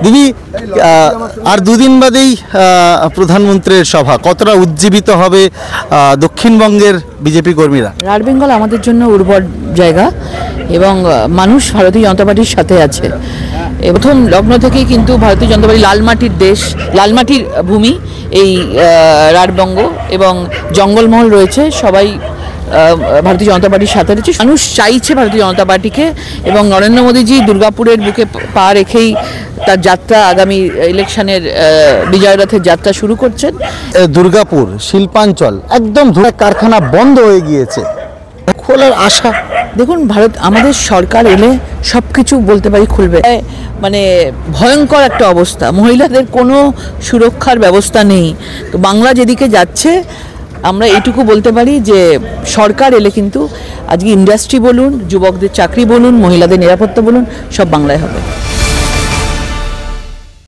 দিদি আর দুদিন বাদেই প্রধানমন্ত্রীর সভা, কতটা উজ্জীবিত হবে দক্ষিণবঙ্গের বিজেপি কর্মীরা? রাঢ় বেঙ্গল আমাদের জন্য উর্বর জায়গা এবং মানুষ ভারতীয় জনতা পার্টির সাথে আছে। প্রথম লগ্ন থেকেই কিন্তু ভারতীয় জনতা পার্টি লাল মাটির দেশ, লাল মাটির ভূমি এই রাঢ়বঙ্গ, এবং জঙ্গলমহল রয়েছে, সবাই ভারতীয় জনতা পার্টির সাথে রয়েছে। মানুষ চাইছে ভারতীয় জনতা পার্টিকে, এবং নরেন্দ্র মোদীজি দুর্গাপুরের বুকে পা রেখেই তার যাত্রা, আগামী ইলেকশনের বিজয় রথের যাত্রা শুরু করছেন। দুর্গাপুর শিল্পাঞ্চল একদম ধরে কারখানা বন্ধ হয়ে গিয়েছে, খোলার আশা। দেখুন, আমাদের সরকার এলে সব কিছু বলতে পারি খুলবে। মানে ভয়ঙ্কর একটা অবস্থা, মহিলাদের কোনো সুরক্ষার ব্যবস্থা নেই। তো বাংলা যেদিকে যাচ্ছে, আমরা এইটুকু বলতে পারি যে সরকার এলে কিন্তু আজকে ইন্ডাস্ট্রি বলুন, যুবকদের চাকরি বলুন, মহিলাদের নিরাপত্তা বলুন, সব বাংলায় হবে।